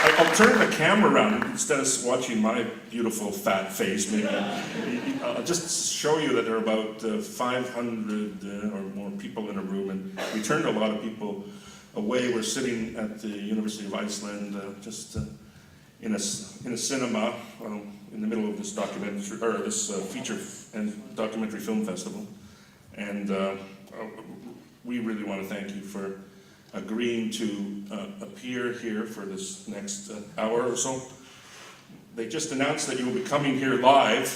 I'll turn the camera around instead of watching my beautiful fat face. Maybe I'll just show you that there are about 500 or more people in a room, and we turned a lot of people away. We're sitting at the University of Iceland, just in a cinema in the middle of this documentary or this feature and documentary film festival, and we really want to thank you for agreeing to appear here for this next hour or so. They just announced that you will be coming here live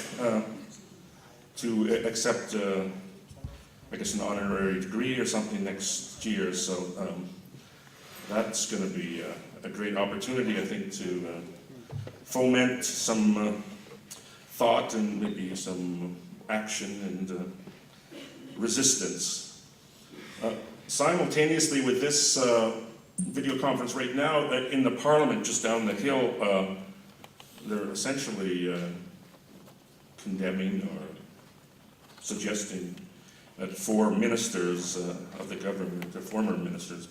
to accept, I guess, an honorary degree or something next year. So that's going to be a great opportunity, I think, to foment some thought and maybe some action and resistance. Simultaneously with this video conference right now, in the Parliament just down the hill, they're essentially condemning or suggesting that 4 ministers of the government, the former ministers,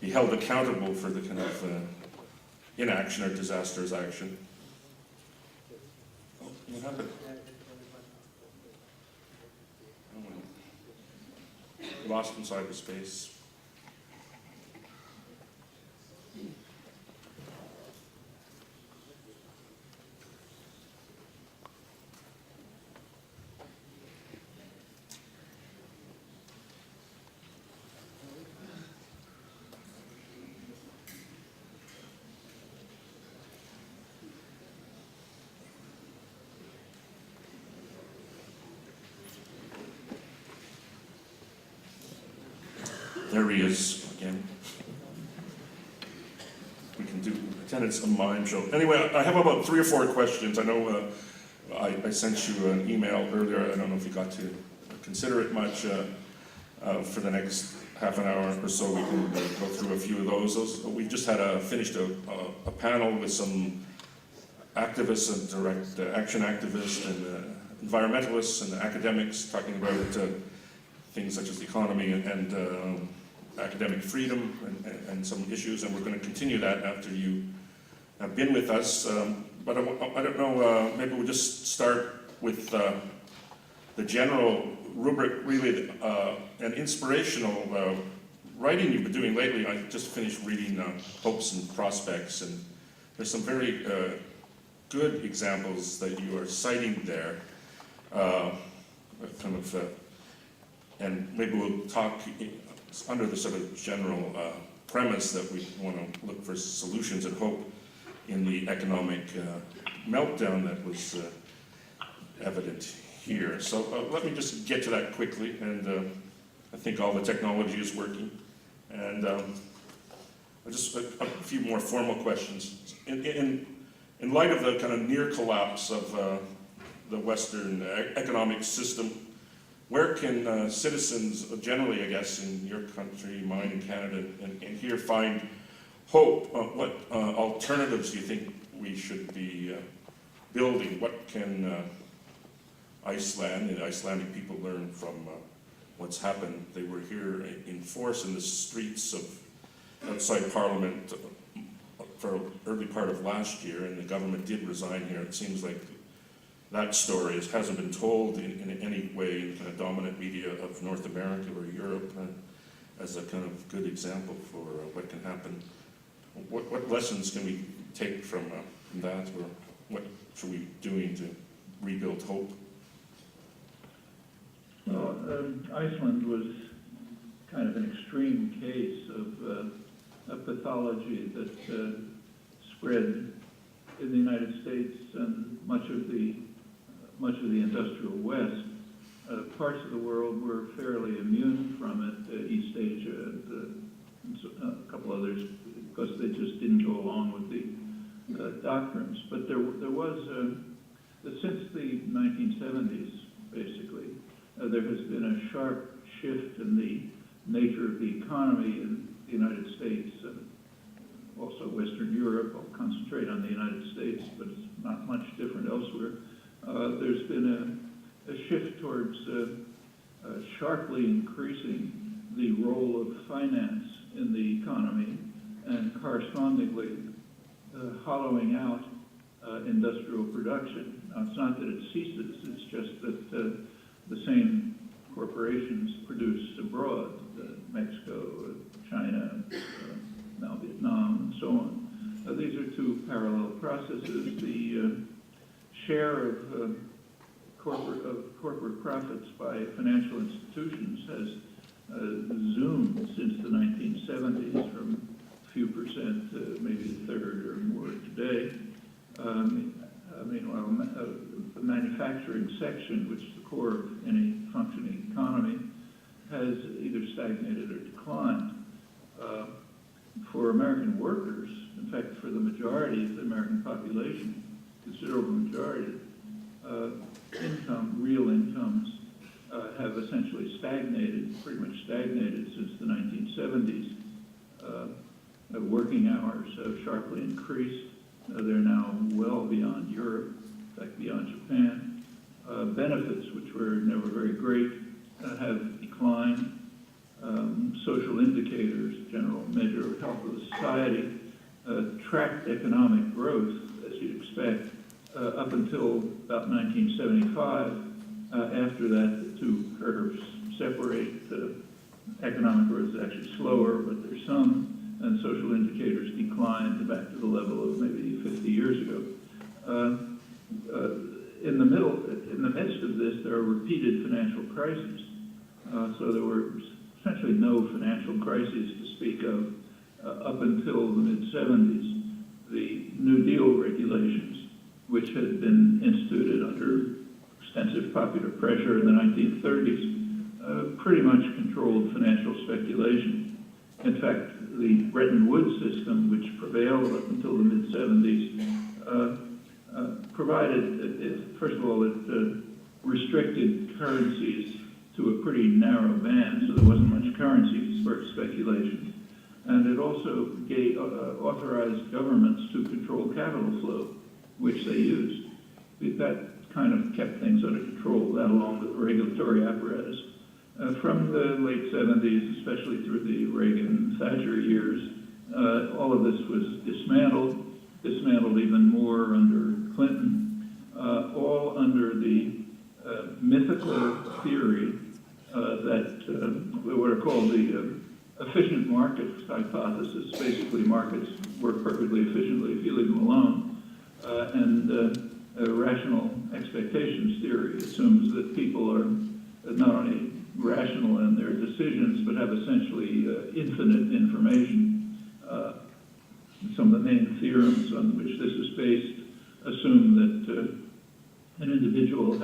be held accountable for the kind of inaction or disastrous action. Oh, what happened? Lost in cyberspace. There he is again. We can pretend it's a mime show. Anyway, I have about 3 or 4 questions. I know I sent you an email earlier. I don't know if you got to consider it much. For the next half an hour or so, we can go through a few of those. We just had finished a panel with some activists and direct action activists and environmentalists and academics talking about things such as the economy and academic freedom and some issues, and we're going to continue that after you have been with us. But I don't know, maybe we'll just start with the general rubric, really, an inspirational writing you've been doing lately. I just finished reading Hopes and Prospects, and there's some very good examples that you are citing there. And maybe we'll talk under the sort of general premise that we want to look for solutions and hope in the economic meltdown that was evident here. So let me just get to that quickly, and I think all the technology is working. And just a few more formal questions. In light of the kind of near collapse of the Western economic system, where can citizens generally, I guess, in your country, mine in Canada, and here find hope? What alternatives do you think we should be building? What can Iceland and Icelandic people learn from what's happened? They were here in force in the streets of outside Parliament for early part of last year, and the government did resign here. It seems like that story hasn't been told in any way in kind of dominant media of North America or Europe as a kind of good example for what can happen. What lessons can we take from that, or what should we be doing to rebuild hope? Well, Iceland was kind of an extreme case of a pathology that spread in the United States and much of the industrial West. Parts of the world were fairly immune from it, East Asia and a couple others, because they just didn't go along with the doctrines. But there was, since the 1970s, basically, there has been a sharp shift in the nature of the economy in the United States and also Western Europe. I'll concentrate on the United States, but it's not much different elsewhere. There's been a shift towards sharply increasing the role of finance in the economy, and correspondingly hollowing out industrial production. Now, it's not that it ceases, it's just that the same corporations produce abroad, Mexico, China, now Vietnam, and so on. These are two parallel processes. The share of corporate profits by financial institutions has zoomed since the 1970s from a few percent to maybe a third or more today. Meanwhile, the manufacturing section, which is the core of any functioning economy, has either stagnated or declined. For American workers, in fact, for the majority of the American population, considerable majority, real incomes have essentially stagnated, pretty much stagnated since the 1970s. Working hours have sharply increased. They're now well beyond Europe, in fact, beyond Japan. Benefits, which were never very great, have declined. Social indicators, general measure of health of the society, tracked economic growth, as you'd expect, up until about 1975. After that, the two curves separate. Economic growth is actually slower, but there's some, and social indicators declined back to the level of maybe 50 years ago. In the midst of this, there are repeated financial crises. So there were essentially no financial crises to speak of up until the mid-70s. The New Deal regulations, which had been instituted under extensive popular pressure in the 1930s, pretty much controlled financial speculation. In fact, the Bretton Woods system, which prevailed up until the mid-70s, provided, first of all, it restricted currencies to a pretty narrow band, so there wasn't much currency for speculation. And it also authorized governments to control capital flow, which they used. That kind of kept things under control, that along with the regulatory apparatus. From the late 70s, especially through the Reagan-Thatcher years, all of this was dismantled even more under Clinton, all under the mythical theory that what are called the efficient markets hypothesis. Basically, markets work perfectly efficiently if you leave them alone. And rational expectations theory assumes that people are not only rational in their decisions, but have essentially infinite information. Some of the main theorems on which this is based assume that an individual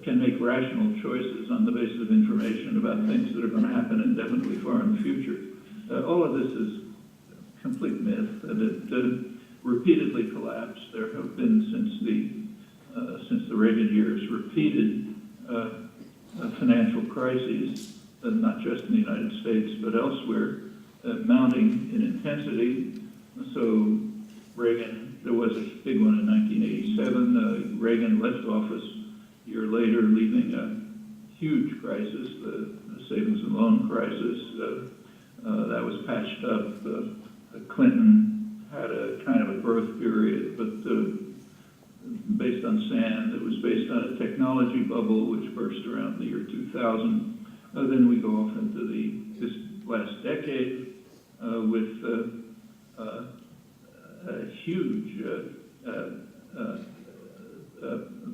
can make rational choices on the basis of information about things that are going to happen indefinitely far in the future. All of this is complete myth, and it repeatedly collapsed. There have been, since the Reagan years, repeated financial crises, not just in the United States, but elsewhere, mounting in intensity. So Reagan, there was a big one in 1987. Reagan left office a year later, leaving a huge crisis, the savings and loan crisis. That was patched up. Clinton had a kind of a growth period, but based on sand. It was based on a technology bubble which burst around the year 2000. Then we go off into this last decade with a huge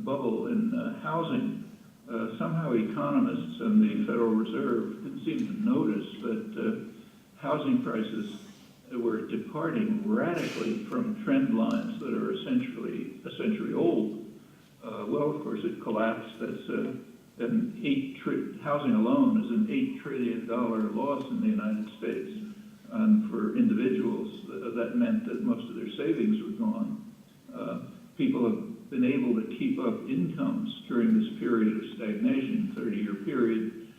bubble in housing. Somehow economists and the Federal Reserve didn't seem to notice that housing prices were departing radically from trend lines that are essentially a century old. Well, of course, it collapsed. That's housing alone is an $8 trillion loss in the United States. And for individuals, that meant that most of their savings were gone. People have been able to keep up incomes during this period of stagnation, 30-year period,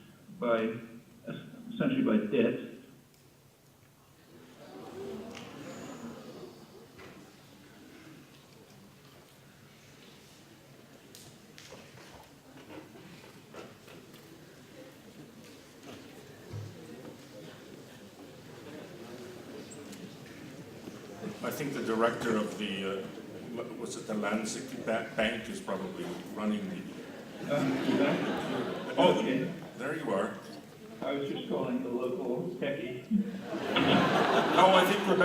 essentially by debt. I think the director of the, was it the Lansing Bank is probably running the, oh, Okay. there you are. I was just calling the local techie. No, I think we're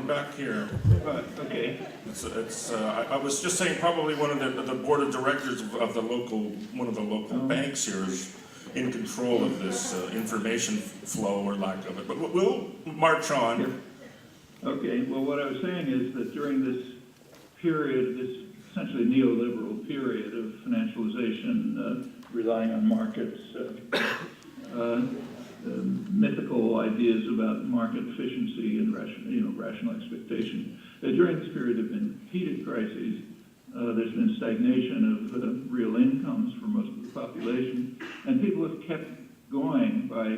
back here. But, okay. I was just saying probably one of the board of directors of the local, one of the local banks here is in control of this information flow or lack of it, but we'll march on. Yep. Okay, well, what I was saying is that during this period, this essentially neoliberal period of financialization, relying on markets, mythical ideas about market efficiency and rational expectation. During this period, there have been heated crises. There's been stagnation of real incomes for most of the population, and people have kept going by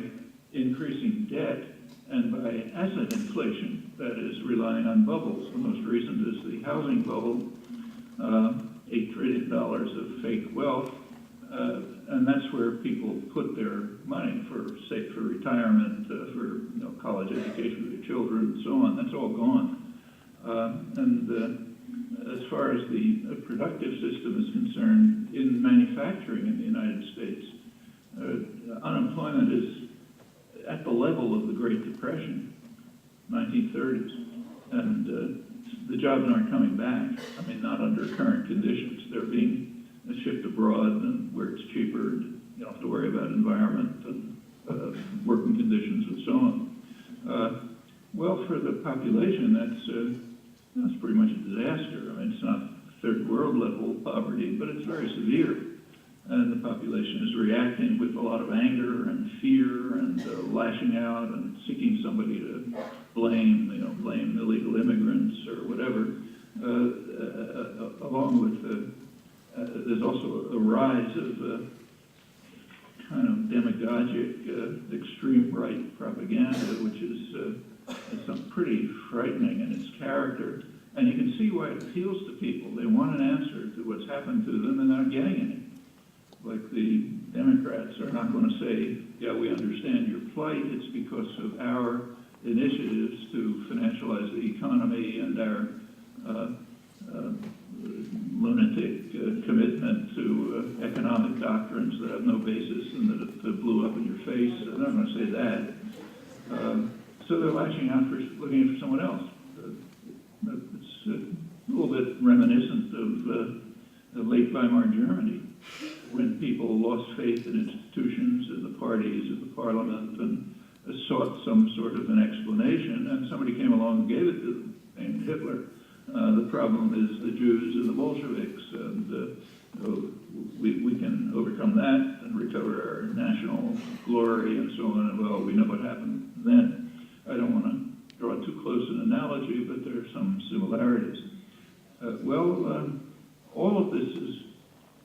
increasing debt and by asset inflation, that is, relying on bubbles. The most recent is the housing bubble, $8 trillion of fake wealth, and that's where people put their money for retirement, for college education for their children, and so on. That's all gone. As far as the productive system is concerned, in manufacturing in the United States, unemployment is at the level of the Great Depression, 1930s, and the jobs aren't coming back. I mean, not under current conditions. They're being shipped abroad, and where it's cheaper, and you don't have to worry about environment and working conditions and so on. Well, for the population, that's pretty much a disaster. I mean, it's not third world level poverty, but it's very severe. And the population is reacting with a lot of anger and fear and lashing out and seeking somebody to blame, blame illegal immigrants or whatever. Along with, there's also a rise of kind of demagogic, extreme right propaganda, which is something pretty frightening in its character. And you can see why it appeals to people. They want an answer to what's happened to them, and they're not getting any. Like the Democrats are not going to say, yeah, we understand your plight. It's because of our initiatives to financialize the economy and our lunatic commitment to economic doctrines that have no basis and that blew up in your face. They're not going to say that. So they're latching out for looking for someone else. It's a little bit reminiscent of late Weimar Germany, when people lost faith in institutions, in the parties, in the parliament, and sought some sort of an explanation, and somebody came along and gave it to them, named Hitler. The problem is the Jews and the Bolsheviks, and we can overcome that and recover our national glory and so on, and well, we know what happened then. I don't want to draw too close an analogy, but there are some similarities. All of this is,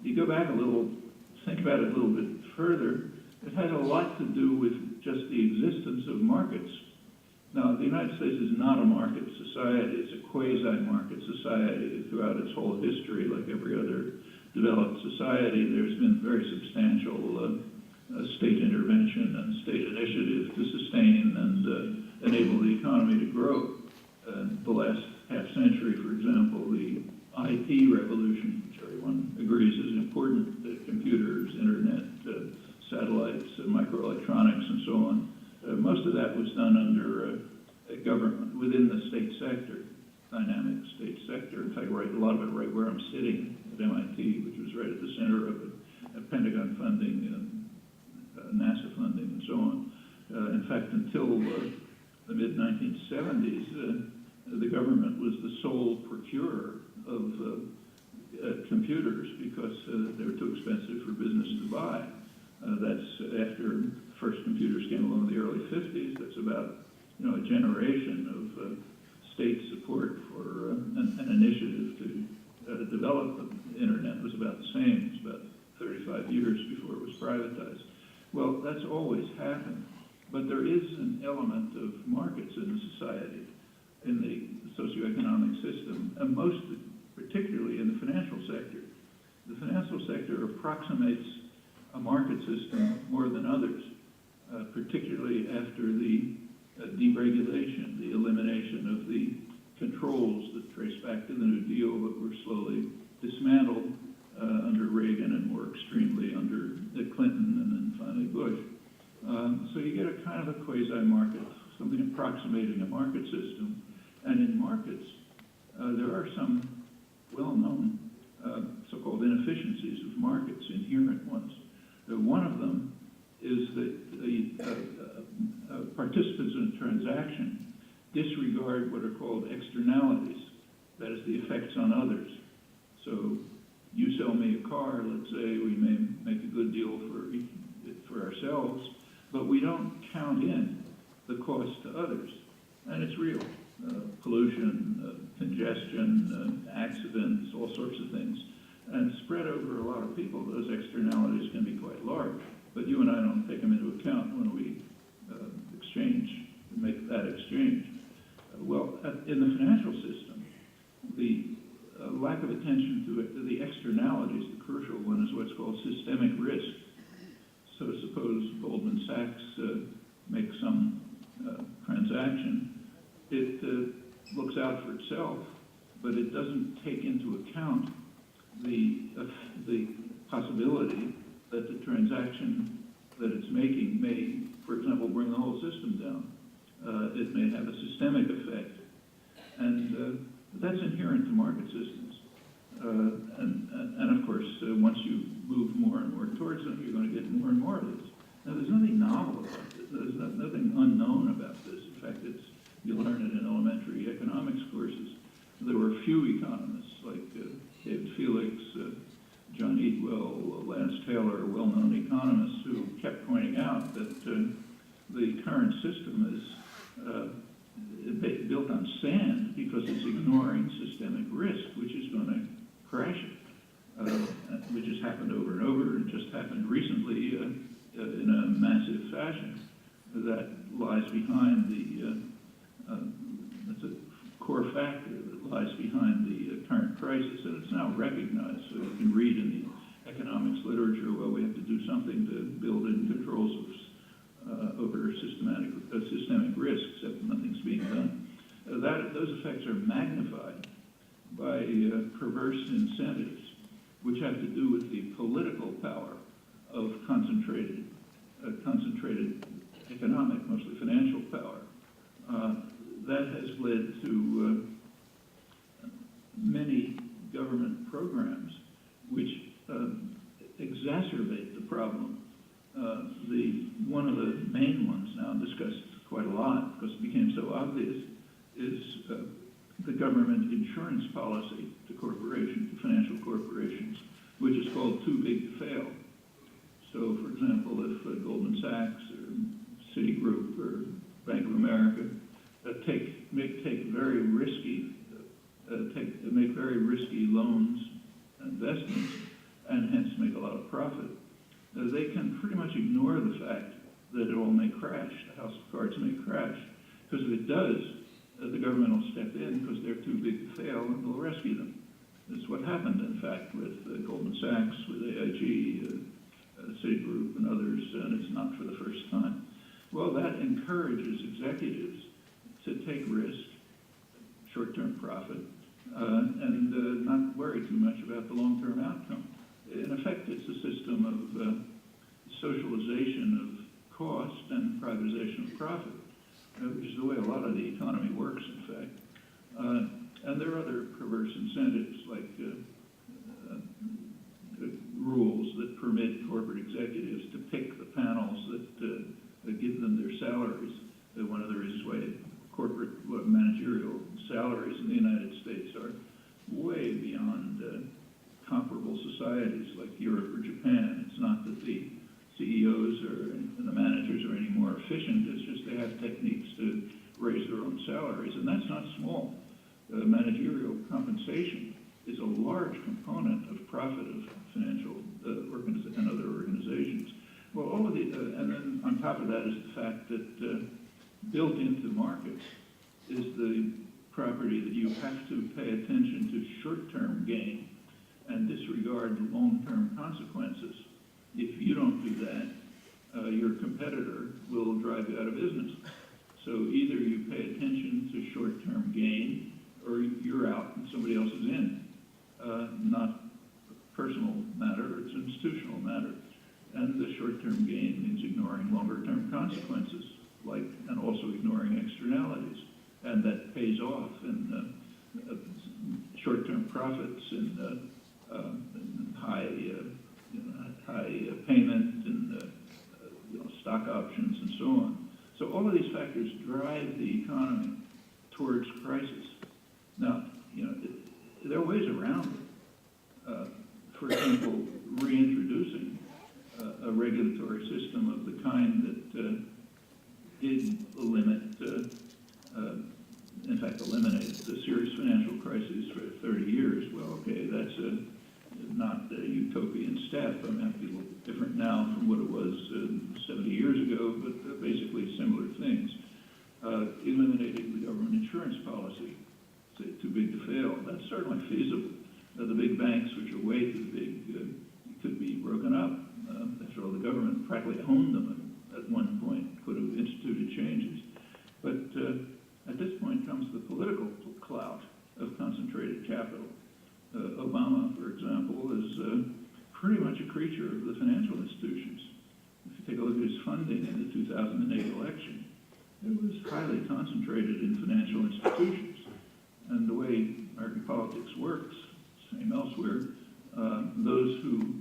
you go back a little, think about it a little bit further, it has a lot to do with just the existence of markets. Now, the United States is not a market society. It's a quasi-market society. Throughout its whole history, like every other developed society, there's been very substantial state intervention and state initiative to sustain and enable the economy to grow. The last half century, for example, the IT revolution, which everyone agrees is important, computers, internet, satellites, microelectronics, and so on. Most of that was done under government, within the state sector, dynamic state sector. In fact, a lot of it right where I'm sitting at MIT, which was right at the center of it, Pentagon funding and NASA funding and so on. In fact, until the mid-1970s, the government was the sole procurer of computers because they were too expensive for business to buy. That's after first computers came along in the early 50s. That's about a generation of state support for an initiative to develop the internet. It was about the same. It was about 35 years before it was privatized. Well, that's always happened. But there is an element of markets in the society, in the socioeconomic system, and particularly in the financial sector. The financial sector approximates a market system more than others, particularly after the deregulation, the elimination of the control market, something approximating a market system. And in markets, there are some well-known so-called inefficiencies of markets, inherent ones. One of them is that the participants in a transaction disregard what are called externalities, that is, the effects on others. So you sell me a car, let's say, we may make a good deal for ourselves, but we don't count in the cost to others. And it's real. Pollution, congestion, accidents, all sorts of things. And spread over a lot of people, those externalities can be quite large. But you and I don't take them into account when we make that exchange. In the financial system, the lack of attention to the externalities, the crucial one, is what's called systemic risk. So suppose Goldman Sachs makes some transaction. It looks out for itself, but it doesn't take into account the possibility that the transaction that it's making may, for example, bring the whole system down. It may have a systemic effect. And that's inherent to market systems. And of course, once you move more and more towards them, you're going to get more and more of this. Now, there's nothing novel about this. There's nothing unknown about this. In fact, you learn it in elementary economics courses. There were few economists like David Felix, John Eatwell, Lance Taylor, well-known economists who kept pointing out that the current system is built on sand because it's ignoring systemic risk, which is going to crash it, which has happened over and over, and just happened recently in a massive fashion. That lies behind that's a core factor that lies behind the current crisis, and it's now recognized. So you can read in the economics literature, well, we have to do something to build in controls over systemic risk, except nothing's being done. Those effects are magnified by perverse incentives, which have to do with the political power of concentrated economic, mostly financial power. That has led to many government programs which exacerbate the problem. One of the main ones now discussed quite a lot because it became so obvious is the government insurance policy to financial corporations, which is called too big to fail. So, for example, if Goldman Sachs or Citigroup or Bank of America make very risky loans, investments, and hence make a lot of profit, they can pretty much ignore the fact that it all may crash, the house of cards may crash. Because if it does, the government will step in because they're too big to fail and will rescue them. That's what happened, in fact, with Goldman Sachs, with AIG, Citigroup, and others, and it's not for the first time. Well, that encourages executives to take risk, short-term profit, and not worry too much about the long-term outcome. In effect, it's a system of socialization of cost and privatization of profit, which is the way a lot of the economy works, in fact. And there are other perverse incentives, like rules that permit corporate executives to pick the panels that give them their salaries. One of the reasons why corporate managerial salaries in the United States are way beyond comparable societies like Europe or Japan. It's not that the CEOs and the managers are any more efficient, it's just they have techniques to raise their own salaries, and that's not small. Managerial compensation is a large component of profit of financial and other organizations. Well, all of the, and then on top of that is the fact that built into markets is the property that you have to pay attention to short-term gain and disregard the long-term consequences. If you don't do that, your competitor will drive you out of business. So either you pay attention to short-term gain or you're out and somebody else is in. Not a personal matter, it's an institutional matter. And the short-term gain means ignoring longer-term consequences, and also also ignoring externalities. And that pays off in short-term profits and high payment and stock options and so on. So all of these factors drive the economy towards crisis. Now, there are ways around it. For example, reintroducing a regulatory system of the kind that did limit, in fact, eliminate the serious financial crises for 30 years. Well, okay, that's not a utopian step. I mean, it might be a little different now from what it was 70 years ago, but basically similar things. Eliminating the government insurance policy, say, too big to fail. That's certainly feasible. The big banks, which are way too big, could be broken up. After all, the government practically owned them at one point, could have instituted changes. But at this point comes the political clout of concentrated capital. Obama, for example, is pretty much a creature of the financial institutions. If you take a look at his funding in the 2008 election, it was highly concentrated in financial institutions. And the way American politics works, same elsewhere, those who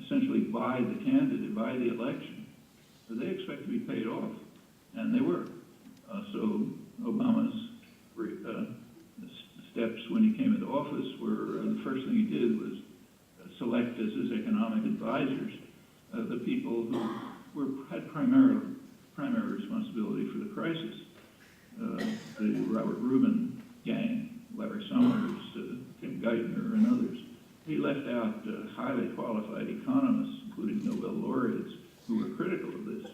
essentially buy the candidate, buy the election, they expect to be paid off, and they were. So Obama's steps when he came into office were, the first thing he did was select as his economic advisors the people who had primary responsibility for the crisis. The Robert Rubin gang, Larry Summers, Tim Geithner, and others. He left out highly qualified economists, including Nobel laureates, who were critical of this.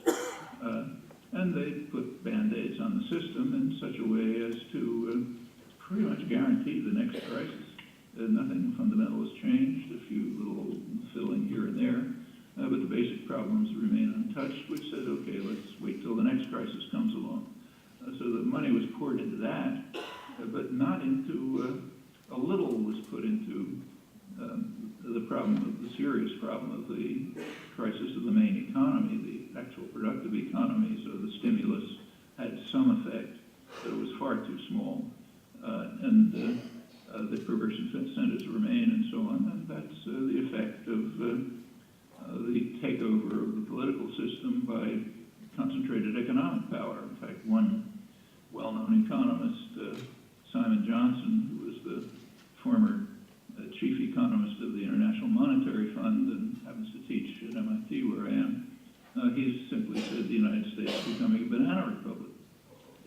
And they put Band-Aids on the system in such a way as to pretty much guarantee the next crisis. Nothing fundamental has changed, a few little filling here and there, but the basic problems remain untouched, which said, okay, let's wait till the next crisis comes along. So the money was poured into that, but not into, a little was put into the serious problem of the crisis of the main economy, the actual productive economy. So the stimulus had some effect, but it was far too small. And the perverse incentives remain and so on. And that's the effect of the takeover of the political system by concentrated economic power. In fact, one well-known economist, Simon Johnson, who was the former chief economist of the International Monetary Fund and happens to teach at MIT where I am, he simply said the United States is becoming a banana republic.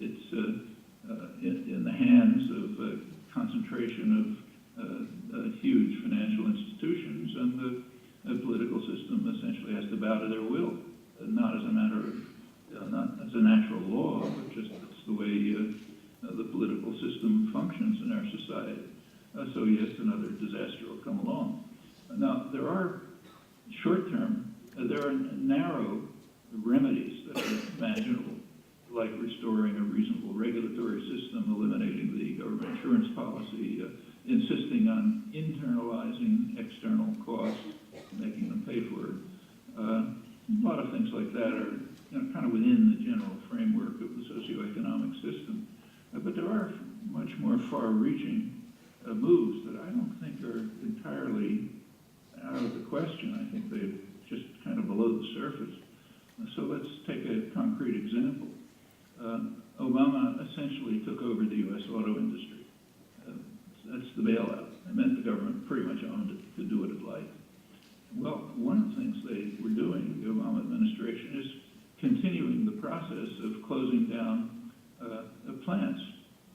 It's in the hands of concentration of huge financial institutions, and the political system essentially has to bow to their will, not as a matter of, not as a natural law, but just it's the way the political system functions in our society. So yes, another disaster will come along. Now, there are short-term, there are narrow remedies that are imaginable, like restoring a reasonable regulatory system, eliminating the government insurance policy, insisting on internalizing external costs, making them pay for it. A lot of things like that are kind of within the general framework of the socioeconomic system. But there are much more far-reaching moves that I don't think are entirely out of the question. I think they're just kind of below the surface. So let's take a concrete example. Obama essentially took over the U.S. auto industry. That's the bailout. It meant the government pretty much owned it, could do what it liked. Well, one of the things they were doing, the Obama administration, is continuing the process of closing down plants,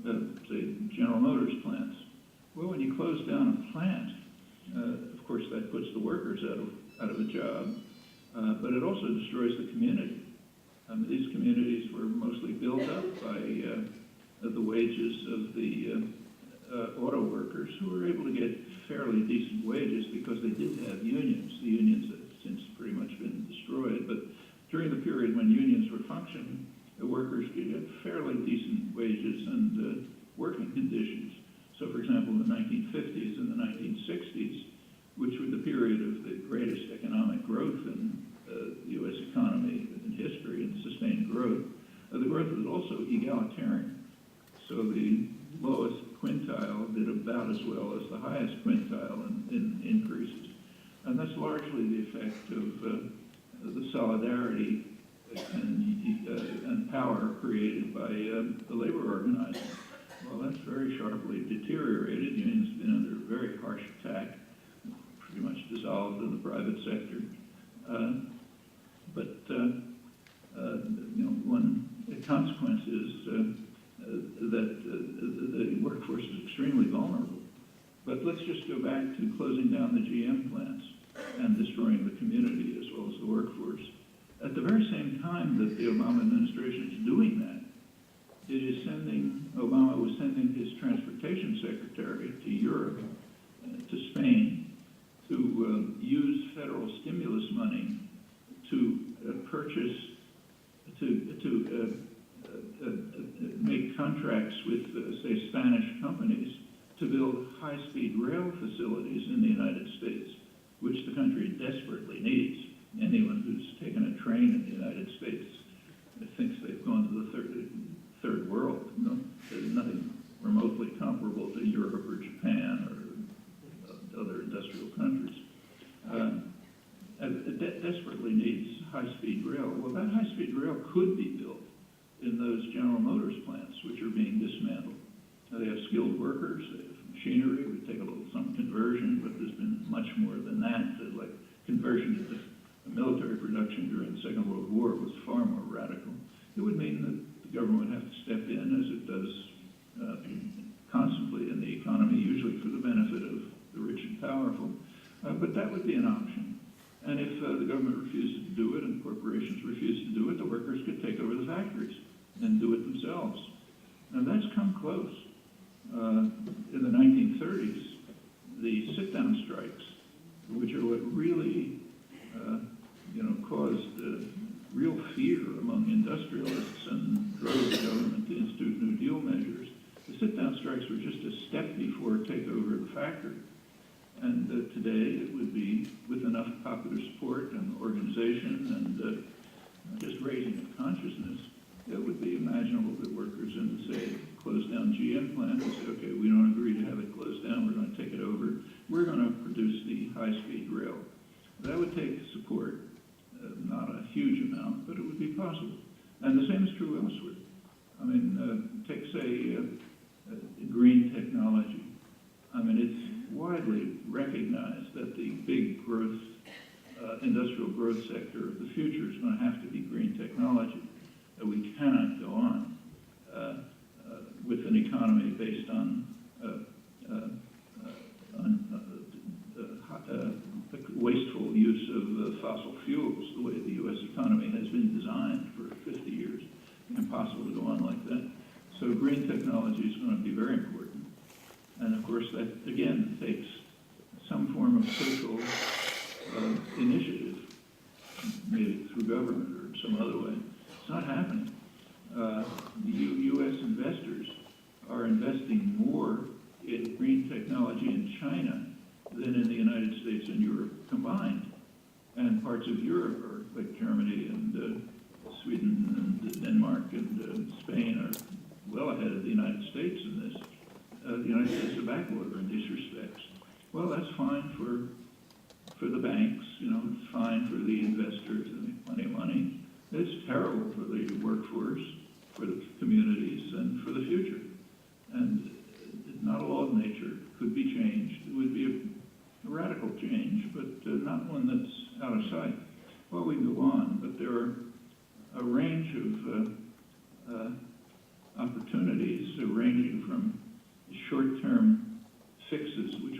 say General Motors plants. Well, when you close down a plant, of course that puts the workers out of a job, but it also destroys the community. These communities were mostly built up by the wages of the auto workers, who were able to get fairly decent wages because they did have unions. The unions have since pretty much been destroyed, but during the period when unions were functioning, the workers could get fairly decent wages and working conditions. So, for example, in the 1950s and the 1960s, which were the period of the greatest economic growth in the U.S. economy in history and sustained growth, The growth was also egalitarian. So the lowest quintile did about as well as the highest quintile in increases. And that's largely the effect of the solidarity and power created by the labor organizing. Well, that's very sharply deteriorated. Union's been under very harsh attack, pretty much dissolved in the private sector. One consequence is that the workforce is extremely vulnerable. But let's just go back to closing down the GM plants and destroying the community as well as the workforce. At the very same time that the Obama administration is doing that, Obama was sending his transportation secretary to Europe, to Spain, to use federal stimulus money to purchase, to make contracts with, say, Spanish companies to build high-speed rail facilities in the United States, which the country desperately needs. Anyone who's taken a train in the United States thinks they've gone to the third world. No, there's nothing remotely comparable to Europe or Japan or other industrial countries. It desperately needs high-speed rail. Well, that high-speed rail could be built in those General Motors plants, which are being dismantled. They have skilled workers, they have machinery. We take some conversion, but there's been much more than that. Like conversion to the military production during the Second World War was far more radical. It would mean that the government would have to step in, as it does constantly in the economy, usually for the benefit of the rich and powerful. But that would be an option. And if the government refuses to do it and corporations refuse to do it, the workers could take over the factories and do it themselves. Now that's come close. In the 1930s, the sit-down strikes, which are what really caused real fear among industrialists and drove the government to institute New Deal measures, the sit-down strikes were just a step before takeover of the factory. And today it would be, with enough popular support and organization and just raising of consciousness, it would be imaginable that workers in, say, closed down GM plant would say, okay, we don't agree to have it closed down, we're going to take it over, we're going to produce the high-speed rail. That would take support, not a huge amount, but it would be possible. And the same is true elsewhere. I mean, take, say, green technology. I mean, it's widely recognized that the big growth, industrial growth sector of the future is going to have to be green technology. We cannot go on with an economy based on wasteful use of fossil fuels, the way the U.S. economy has been designed for 50 years. Impossible to go on like that. So green technology is going to be very important. And of course, that again takes some form of social initiative, maybe through government or some other way. It's not happening. U.S. investors are investing more in green technology in China than in the United States and Europe combined. And parts of Europe, are, like Germany and Sweden and Denmark and Spain, are well ahead of the United States in this. The United States is a backwater in these respects. Well, that's fine for the banks, it's fine for the investors, they make plenty of money. It's terrible for the workforce, for the communities, and for the future. And not a law of nature could be changed. It would be a radical change, but not one that's out of sight. Well, we can go on, but there are a range of opportunities ranging from short-term fixes, which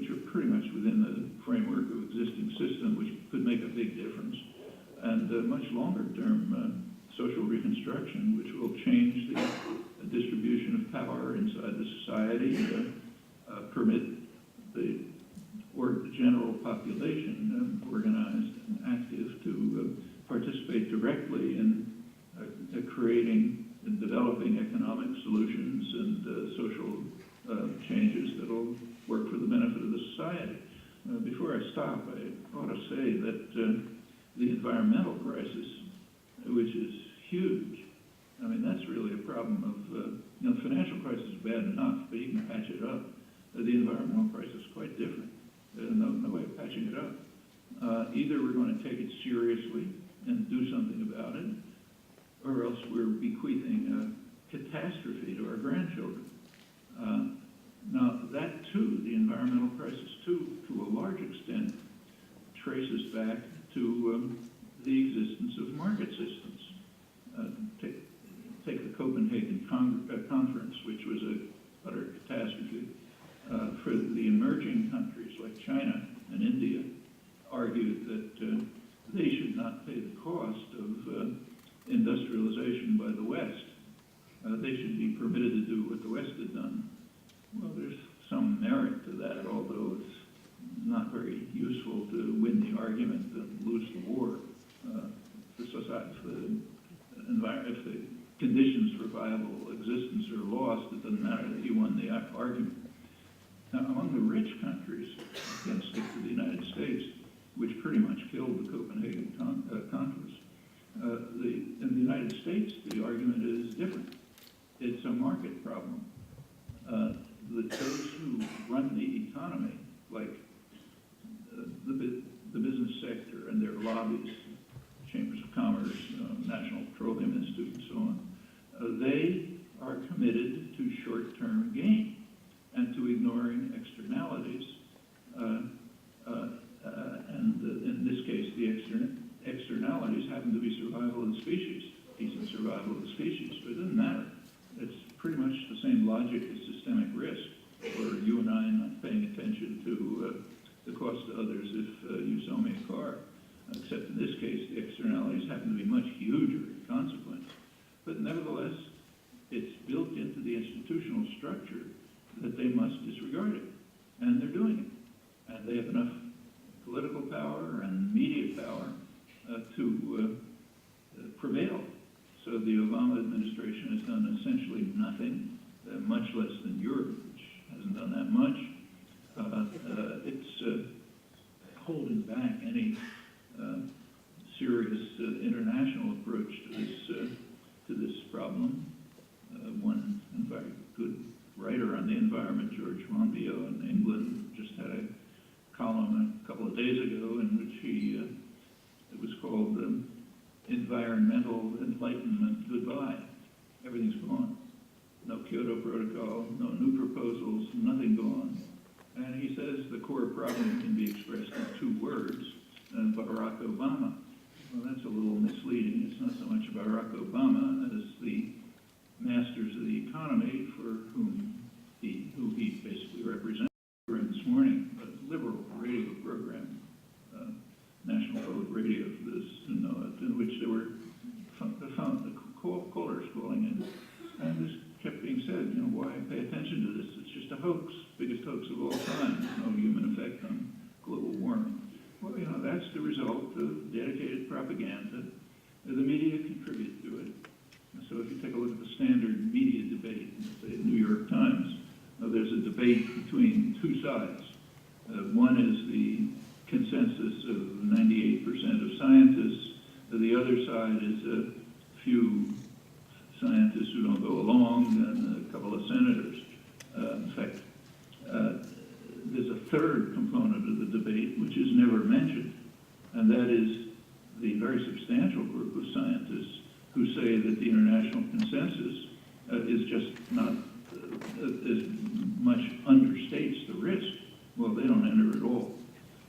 are pretty much within the framework of existing system, which could make a big difference, and much longer-term social reconstruction, which will change the distribution of power inside the society, permit the general population, organized and active, to participate directly in creating and developing economic solutions and social changes that will work for the benefit of the society. Before I stop, I ought to say that the environmental crisis, which is huge, I mean, that's really a problem of, you know, the financial crisis is bad enough, but you can patch it up. The environmental crisis is quite different. There's no way of patching it up. Either we're going to take it seriously and do something about it, or else we're bequeathing a catastrophe to our grandchildren. Now, that too, the environmental crisis too, to a large extent, traces back to the existence of market systems. Take the Copenhagen conference, which was a utter catastrophe. For the emerging countries like China and India, argued that they should not pay the cost of industrialization by the West. They should be permitted to do what the West had done. Well, there's some merit to that, although it's not very useful to win the argument and lose the war. If the conditions for viable existence are lost, it doesn't matter that you won the argument. Now, among the rich countries, again, stick to the United States, which pretty much killed the Copenhagen conference, in the United States, the argument is different. It's a market problem. Those who run the economy, like the business sector and their lobbies, chambers of commerce, National Petroleum Institute, and so on, they are committed to short-term gain and to ignoring externalities. And in this case, the externalities happen to be survival of the species, decent survival of the species, but it doesn't matter. It's pretty much the same logic as systemic risk, where you and I are not paying attention to the cost to others if you sell me a car, except in this case, the externalities happen to be much huger in consequence. But nevertheless, it's built into the institutional structure that they must disregard it, and they're doing it. And they have enough political power and media power to prevail. So the Obama administration has done essentially nothing, much less than Europe, which hasn't done that much. It's holding back any serious international approach to this problem. One very good writer on the environment, George Monbiot in England, just had a column a couple of days ago in which it was called Environmental Enlightenment Goodbye. Everything's gone. No Kyoto Protocol, no new proposals, nothing gone. And he says the core problem can be expressed in two words, Barack Obama. Well, that's a little misleading. It's not so much Barack Obama as the masters of the economy for who he basically represents. This morning, a liberal radio program, National Public Radio, for those who know it, in which there were callers calling in, and this kept being said, you know, why pay attention to this? It's just a hoax, biggest hoax of all time. There's no human effect on global warming. Well, you know, that's the result of dedicated propaganda. The media contribute to it. So if you take a look at the standard media debate, say the New York Times, there's a debate between two sides. One is the consensus of 98% of scientists. The other side is a few scientists who don't go along and a couple of senators. In fact, there's a third component of the debate which is never mentioned, and that is the very substantial group of scientists who say that the international consensus is just not as much understates the risk. Well, they don't enter at all.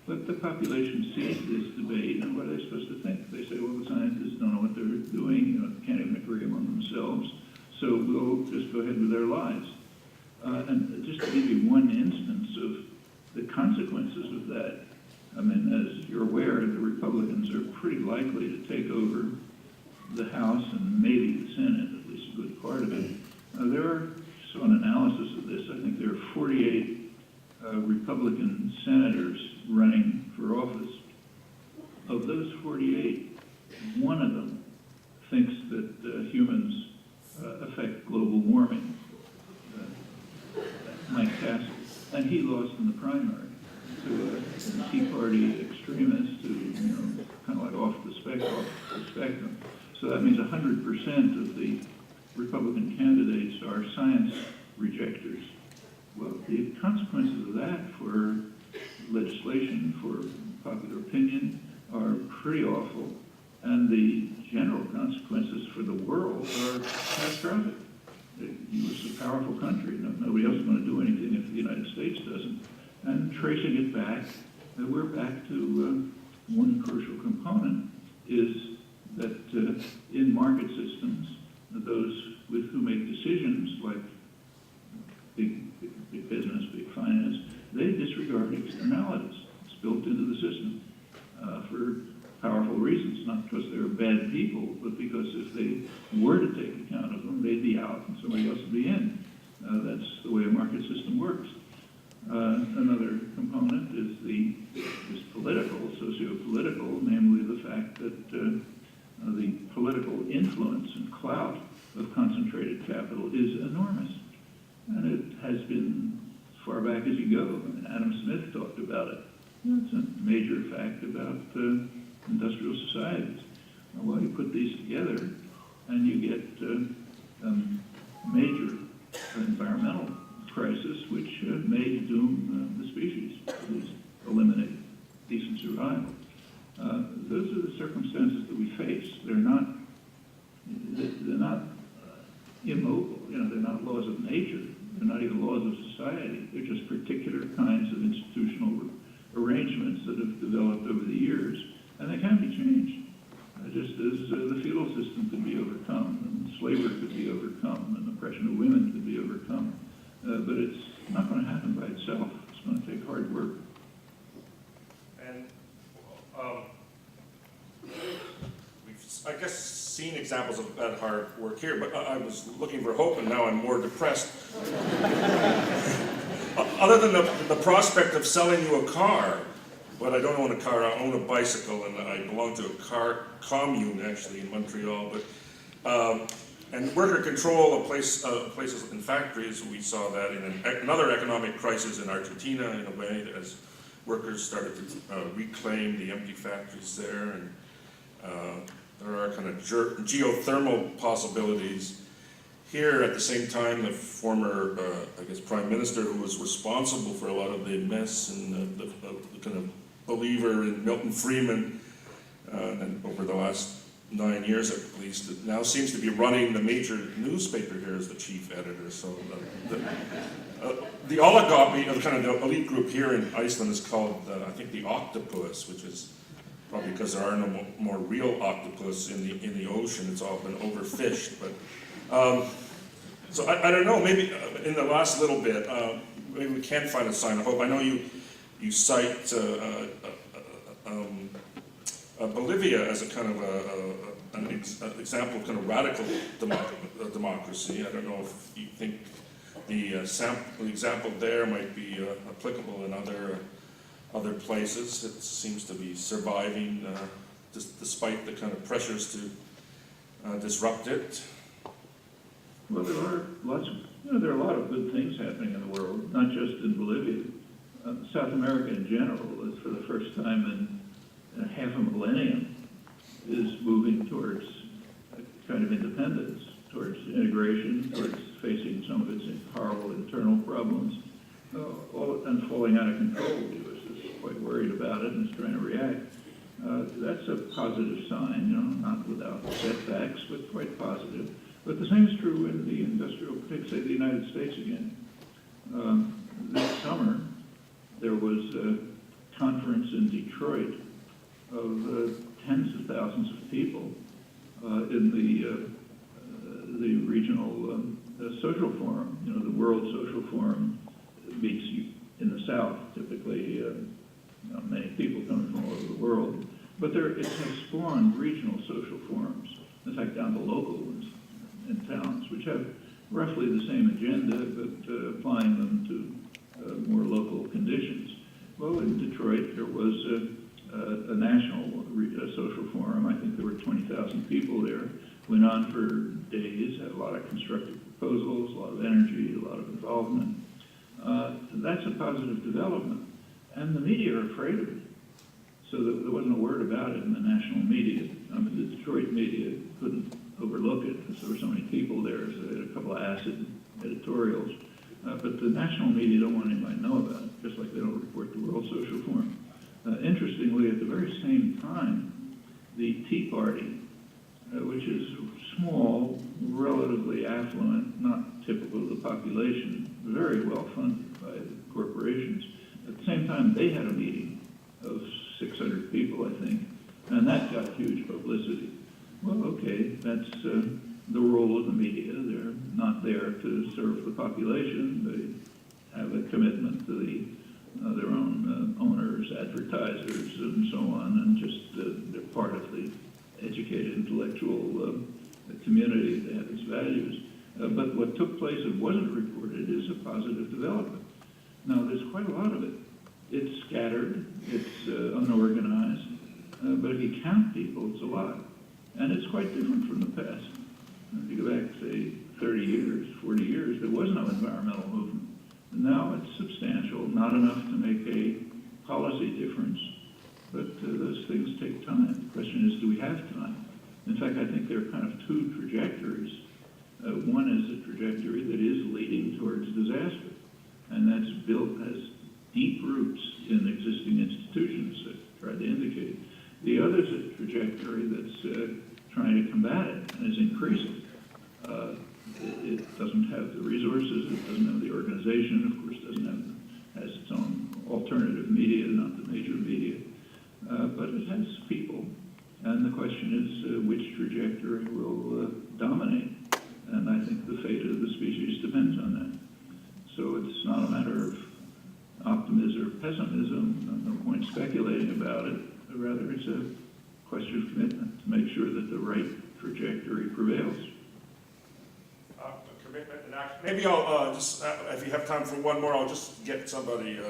But the population sees this debate, and what are they supposed to think? They say, well, the scientists don't know what they're doing, you know, can't even agree among themselves, so we'll just go ahead with their lives. And just to give you one instance of the consequences of that, I mean, as you're aware, the Republicans are pretty likely to take over the House and maybe the Senate, at least a good part of it. There are, so an analysis of this, I think there are 48 Republican senators running for office. Of those 48, one of them thinks that humans affect global warming, Mike Castle, and he lost in the primary to a Tea Party extremist who, you know, kind of like off the spectrum. So that means 100% of the are science rejectors. Well, the consequences of that for legislation, for popular opinion, are pretty awful, and the general consequences for the world are catastrophic. The U.S. is a powerful country. Nobody else is going to do anything if the United States doesn't. And tracing it back, we're back to one crucial component is that in market systems, those with who make decisions, like big business, big finance, they disregard externalities. It's built into the system for powerful reasons, not because they're bad people, but because if they were to take account of them, they'd be out and somebody else would be in. That's the way a market system works. Another component is political, socio-political, namely the fact that the political influence and clout of concentrated capital is enormous. And it has been as far back as you go. I mean, Adam Smith talked about it. It's a major fact about industrial societies. Well, you put these together and you get major environmental crisis, which may doom the species, at least eliminate decent survival. Those are the circumstances that we face. They're not immobile. You know, they're not laws of nature. They're not even laws of society. They're just particular kinds of institutional arrangements that have developed over the years, and they can be changed. Just as the feudal system could be overcome, and slavery could be overcome, and oppression of women could be overcome. But it's not going to happen by itself. It's going to take hard work. And we've, I guess, seen examples of that hard work here, but I was looking for hope, and now I'm more depressed. Other than the prospect of selling you a car, but I don't own a car, I own a bicycle, and I belong to a car commune, actually, in Montreal. But and worker control of places and factories, we saw that in another economic crisis in Argentina, in a way, as workers started to reclaim the empty factories there. And there are kind of geothermal possibilities. Here, at the same time, the former, I guess, prime minister who was responsible for a lot of the mess and the kind of believer in Milton Friedman, and over the last 9 years at least, it now seems to be running the major newspaper here as the chief editor. So the oligarchy of kind of the elite group here in Iceland is called, I think, the octopus, which is probably because there are no more real octopus in the ocean. It's all been overfished. But so I don't know. Maybe in the last little bit, maybe we can find a sign of hope. I know you cite Bolivia as a kind of an example of kind of radical democracy. I don't know if you think the example there might be applicable in other places. It seems to be surviving despite the kind of pressures to disrupt it. Well, there are a lot of good things happening in the world, not just in Bolivia. South America in general is, for the first time in half a millennium, is moving towards a kind of independence, towards integration, towards facing some of its horrible internal problems, and falling out of control. The U.S. is quite worried about it and is trying to react. That's a positive sign, not without setbacks, but quite positive. But the same is true in the industrial, say the United States again. This summer, there was a conference in Detroit of tens of thousands of people in the regional social forum. The World Social Forum meets in the South, typically, many people coming from all over the world. But it has spawned regional social forums, in fact, down to local ones in towns, which have roughly the same agenda, but applying them to more local conditions. Well, in Detroit, there was a national social forum. I think there were 20,000 people there. Went on for days, had a lot of constructive proposals, a lot of energy, a lot of involvement. That's a positive development. And the media are afraid of it. So there wasn't a word about it in the national media. The Detroit media couldn't overlook it because there were so many people there. So they had a couple of acid editorials. But the national media don't want anybody to know about it, just like they don't report the World Social Forum. Interestingly, at the very same time, the Tea Party, which is small, relatively affluent, not typical of the population, very well funded by the corporations. At the same time, they had a meeting of 600 people, I think, and that got huge publicity. Well, okay, that's the role of the media. They're not there to serve the population. They have a commitment to their own owners, advertisers, and so on, and just they're part of the educated intellectual community. They have its values. But what took place that wasn't reported is a positive development. Now, there's quite a lot of it. It's scattered, it's unorganized, but if you count people, it's a lot. And it's quite different from the past. If you go back, say, 30 years, 40 years, there was no environmental movement. And now it's substantial, not enough to make a policy difference, but those things take time. The question is, do we have time? In fact, I think there are kind of two trajectories. One is a trajectory that is leading towards disaster, and that's has deep roots in existing institutions that I tried to indicate. The other is a trajectory that's trying to combat it and is increasing. It doesn't have the resources, it doesn't have the organization, of course, has its own alternative media, not the major media, but it has people. And the question is which trajectory will dominate. And I think the fate of the species depends on that. So it's not a matter of optimism or pessimism, no point speculating about it. Rather, it's a question of commitment to make sure that the right trajectory prevails. Commitment and action. Maybe I'll just, if you have time for one more, I'll just get somebody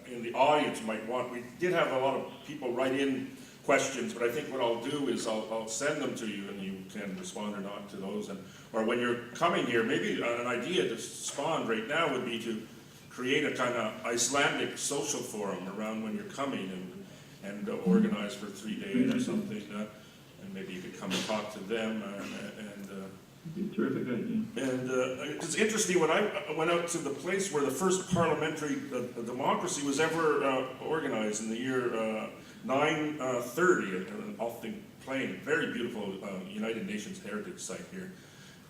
in the audience might want. We did have a lot of people write in questions, but I think what I'll do is I'll send them to you and you can respond or not to those. Or when you're coming here, maybe an idea to spawn right now would be to create a kind of Icelandic social forum around when you're coming and organize for 3 days or something. And maybe you could come and talk to them Terrific idea. And it's interesting, when I went out to the place where the first parliamentary democracy was ever organized in the year 930 at Althing Plain, very beautiful United Nations heritage site here.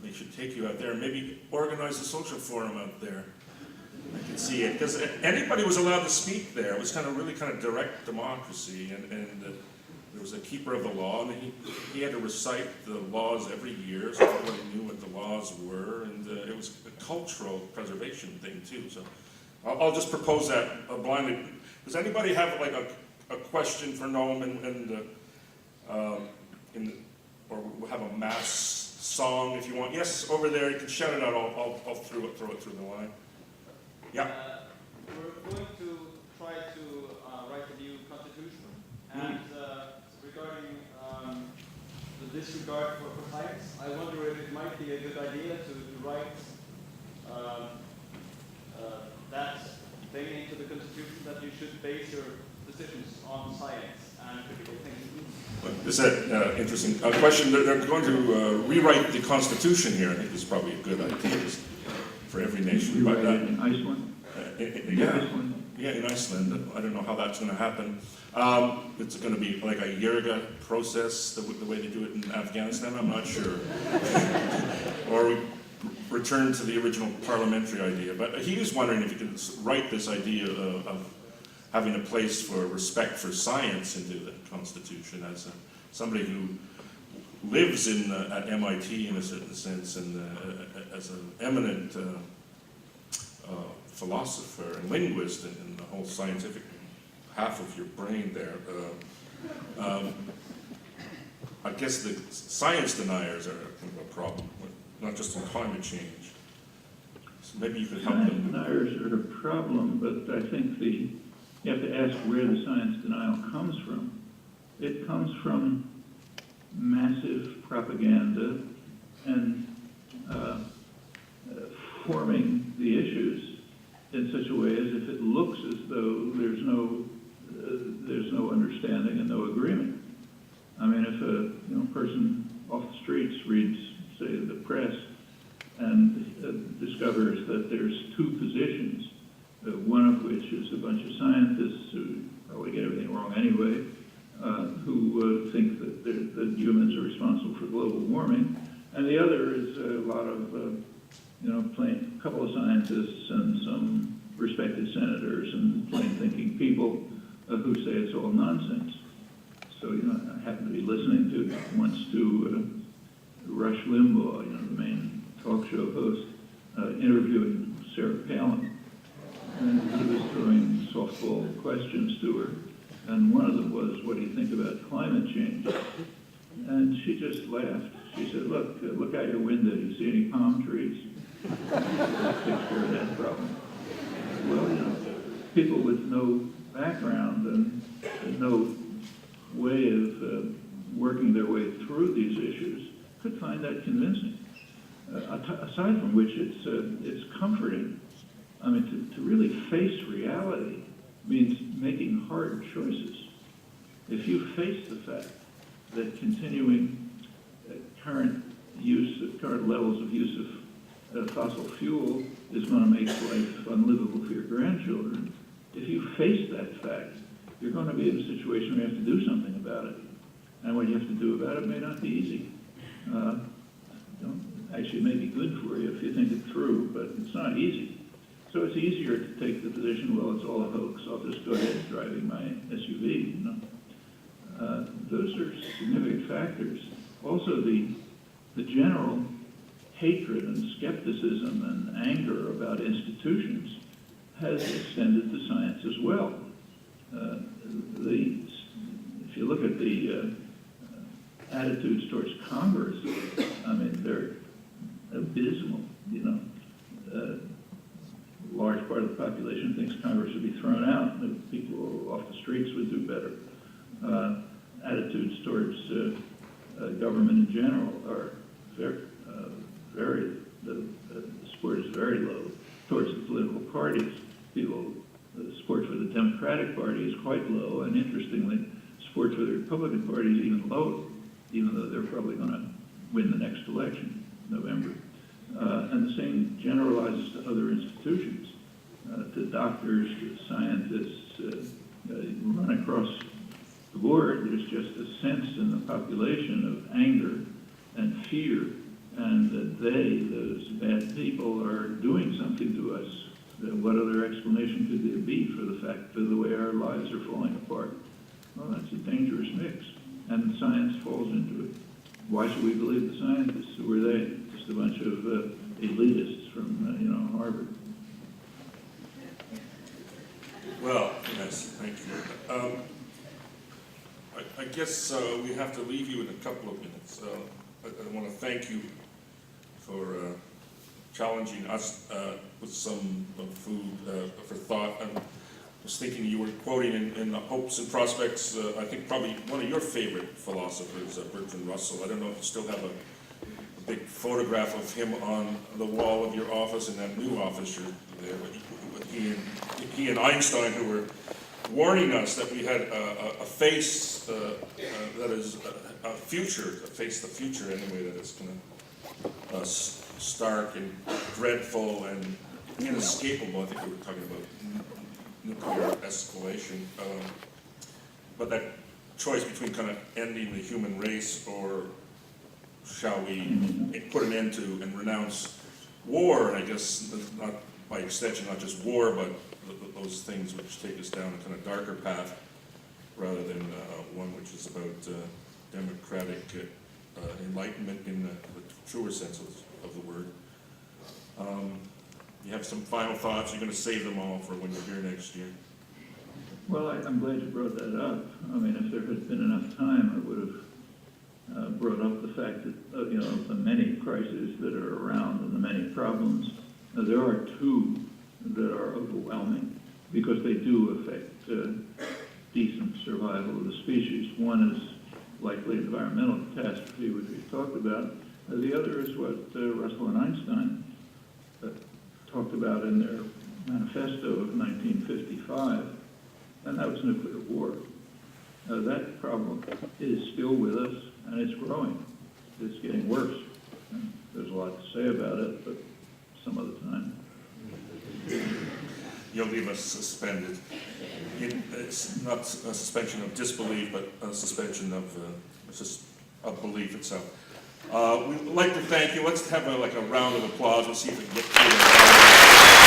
They should take you out there and maybe organize a social forum out there. I can see it, because anybody was allowed to speak there. It was really direct democracy, and there was a keeper of the law, and he had to recite the laws every year, so everybody knew what the laws were, and it was a cultural preservation thing too. So I'll just propose that blindly. Does anybody have like a question for Noam or we'll have a mass song if you want? Yes, over there. You can shout it out. I'll throw it through the line. Yeah. We're going to try to write a new constitution, and regarding the disregard for science, I wonder if it might be a good idea to write that thing into the constitution, that you should base your decisions on science and critical thinking. Is that interesting question? They're going to rewrite the Constitution here. I think it's probably a good idea for every nation. But in Iceland? Yeah, in Iceland. I don't know how that's going to happen. It's going to be like a Yerga process, the way they do it in Afghanistan. I'm not sure. Or we return to the original parliamentary idea. But he was wondering if you could write this idea of having a place for respect for science into the Constitution as somebody who lives at MIT in a certain sense, and as an eminent philosopher and linguist in the whole scientific half of your brain there. I guess the science deniers are a problem, not just in climate change. So maybe you could help them. Science deniers are a problem, but I think you have to ask where the science denial comes from. It comes from massive propaganda and forming the issues in such a way as if it looks as though there's no understanding and no agreement. I mean, if a person off the streets reads, say, the press, and discovers that there's two positions, one of which is a bunch of scientists who probably get everything wrong anyway, who think that humans are responsible for global warming, and the other is a lot of, a couple of scientists and some respected senators and plain-thinking people who say it's all nonsense. So, I happen to be listening to Rush Limbaugh, the main talk show host, interviewing Sarah Palin. And he was throwing softball questions to her. And one of them was, what do you think about climate change? And she just laughed. She said, look out your window. Do you see any palm trees? That takes care of that problem. Well, people with no background and no way of working their way through these issues could find that convincing. Aside from which, it's comforting. I mean, to really face reality means making hard choices. If you face the fact that continuing current levels of use of fossil fuel is going to make life unlivable for your grandchildren, if you face that fact, you're going to be in a situation where you have to do something about it. And what you have to do about it may not be easy. Actually, it may be good for you if you think it through, but it's not easy. So it's easier to take the position, well, it's all a hoax. I'll just go ahead driving my SUV, Those are significant factors. Also, the general hatred and skepticism and anger about institutions has extended to science as well. If you look at the attitudes towards Congress, I mean, they're abysmal, A large part of the population thinks Congress should be thrown out, and people off the streets would do better. Attitudes towards government in general are the support is very low. Towards the political parties, the support for the Democratic Party is quite low, and interestingly, support for the Republican Party is even lower, even though they're probably going to win the next election in November. And the same generalizes to other institutions, to doctors, to scientists, run across the board. There's just a sense in the population of anger and fear, and that those bad people, are doing something to us. What other explanation could there be for the way our lives are falling apart? Well, that's a dangerous mix, and science falls into it. Why should we believe the scientists? Who are they? Just a bunch of elitists from, Harvard. Well, yes, thank you. I guess we have to leave you in a couple of minutes. I want to thank you for challenging us with some food for thought. I was thinking you were quoting in the Hopes and Prospects, I think probably one of your favorite philosophers, Bertrand Russell. I don't know if you still have a big photograph of him on the wall of your office in that new office you're there, but he and Einstein, who were warning us that we had a face that is a future, to face the future anyway, that is going to stark and dreadful and inescapable. I think we were talking about nuclear escalation. But that choice between kind of ending the human race, or shall we put an end to and renounce war, and I guess not by extension, not just war, but those things which take us down a kind of darker path, rather than one which is about democratic enlightenment in the truer sense of the word. You have some final thoughts? You're going to save them all for when you're here next year? Well, I'm glad you brought that up. I mean, if there had been enough time, I would have brought up the fact that, the many crises that are around and the many problems, there are two that are overwhelming because they do affect decent survival of the species. One is likely environmental catastrophe, which we've talked about. The other is what Russell and Einstein talked about in their manifesto of 1955, and that was nuclear war. That problem is still with us, and it's growing. It's getting worse. And there's a lot to say about it, but some other you'll leave us suspended. It's not a suspension of disbelief, but a suspension of belief itself. We'd like to thank you. Let's have like a round of applause. We'll see if we can get through that.